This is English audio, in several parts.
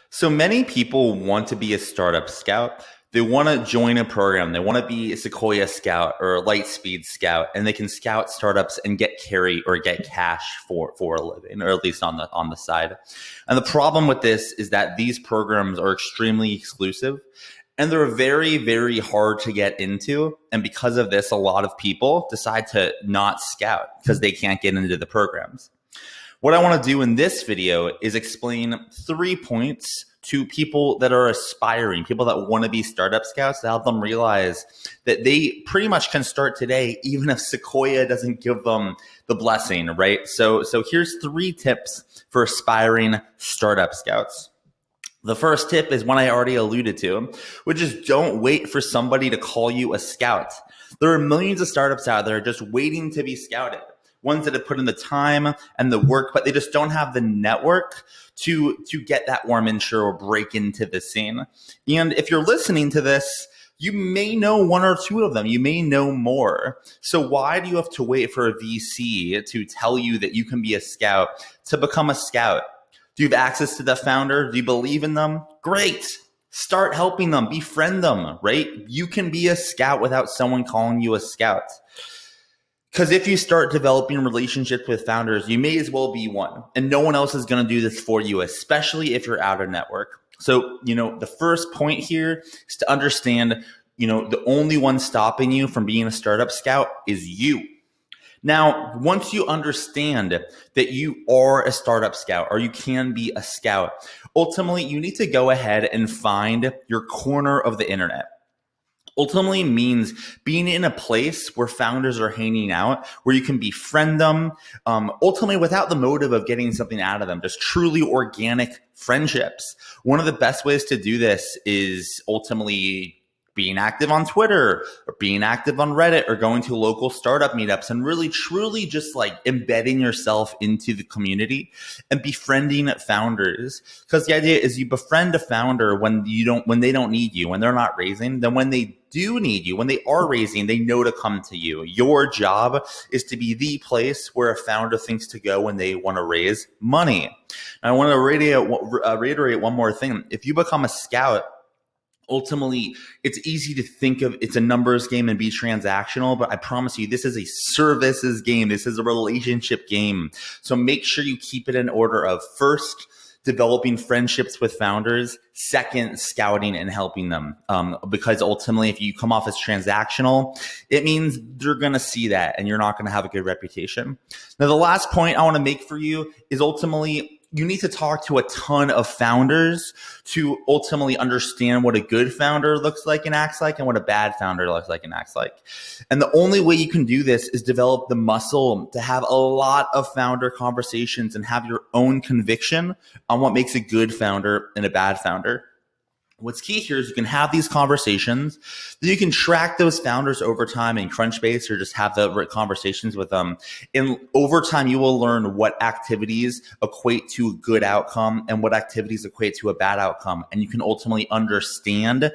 So many people want to be a startup scout. They want to join a program. They want to be a Sequoia scout or a Lightspeed scout, and they can scout startups and get carry or get cash for a living, or at least on the side. And the problem with this is that these programs are extremely exclusive and they're very, very hard to get into. And because of this, a lot of people decide to not scout because they can't get into the programs. What I want to do in this video is explain 3 points to people that are aspiring, people that want to be startup scouts, to help them realize that they pretty much can start today, even if Sequoia doesn't give them the blessing, right? So here's 3 tips for aspiring startup scouts. The first tip is one I already alluded to, which is don't wait for somebody to call you a scout. There are millions of startups out there just waiting to be scouted. Ones that have put in the time and the work, but they just don't have the network to get that warm intro or break into the scene. And if you're listening to this, you may know 1 or 2 of them. You may know more. So why do you have to wait for a VC to tell you that you can be a scout to become a scout? Do you have access to the founder? Do you believe in them? Great. Start helping them, befriend them, right? You can be a scout without someone calling you a scout. Because if you start developing relationships with founders, you may as well be one. And no one else is going to do this for you, especially if you're out of network. So, the first point here is to understand, the only one stopping you from being a startup scout is you. Now, once you understand that you are a startup scout or you can be a scout, ultimately you need to go ahead and find your corner of the internet. Ultimately means being in a place where founders are hanging out, where you can befriend them, ultimately without the motive of getting something out of them, just truly organic friendships. One of the best ways to do this is ultimately being active on Twitter or being active on Reddit or going to local startup meetups and really truly just like embedding yourself into the community and befriending founders. Because the idea is you befriend a founder when they don't need you, when they're not raising. Then when they do need you, when they are raising, they know to come to you. Your job is to be the place where a founder thinks to go when they want to raise money. And I want to reiterate one more thing. If you become a scout, ultimately, it's easy to think of it's a numbers game and be transactional, but I promise you, this is a services game. This is a relationship game. So make sure you keep it in order of first, developing friendships with founders, second, scouting and helping them. Because ultimately, if you come off as transactional, it means they're going to see that and you're not going to have a good reputation. Now, the last point I want to make for you is ultimately, you need to talk to a ton of founders to ultimately understand what a good founder looks like and acts like and what a bad founder looks like and acts like. And the only way you can do this is develop the muscle to have a lot of founder conversations and have your own conviction on what makes a good founder and a bad founder. What's key here is you can have these conversations, then you can track those founders over time in Crunchbase or just have the conversations with them. And over time, you will learn what activities equate to a good outcome and what activities equate to a bad outcome. And you can ultimately understand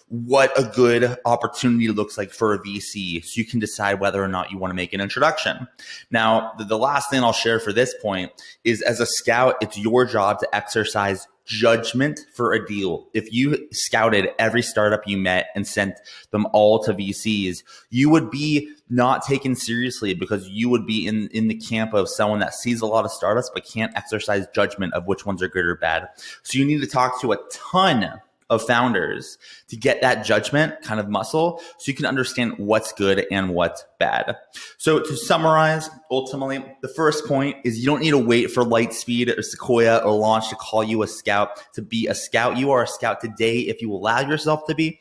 what a good opportunity looks like for a VC, so you can decide whether or not you want to make an introduction. Now, the last thing I'll share for this point is, as a scout, it's your job to exercise judgment for a deal. If you scouted every startup you met and sent them all to VCs, you would be not taken seriously because you would be in the camp of someone that sees a lot of startups but can't exercise judgment of which ones are good or bad. So you need to talk to a ton of founders to get that judgment kind of muscle so you can understand what's good and what's bad. So to summarize, ultimately, the first point is you don't need to wait for Lightspeed or Sequoia or Launch to call you a scout to be a scout. You are a scout today if you allow yourself to be.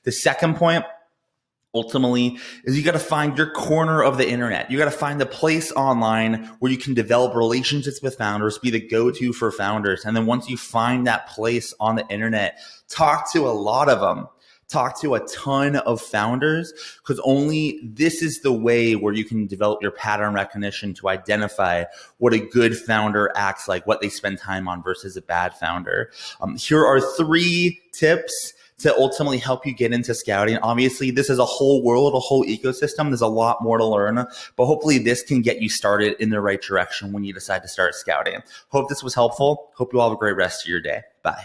The second point, ultimately, is you got to find your corner of the internet. You got to find the place online where you can develop relationships with founders, be the go-to for founders. And then once you find that place on the internet, talk to a lot of them. Talk to a ton of founders, because only this is the way where you can develop your pattern recognition to identify what a good founder acts like, what they spend time on versus a bad founder. Here are 3 tips to ultimately help you get into scouting. Obviously, this is a whole world, a whole ecosystem. There's a lot more to learn, but hopefully this can get you started in the right direction when you decide to start scouting. Hope this was helpful. Hope you all have a great rest of your day. Bye.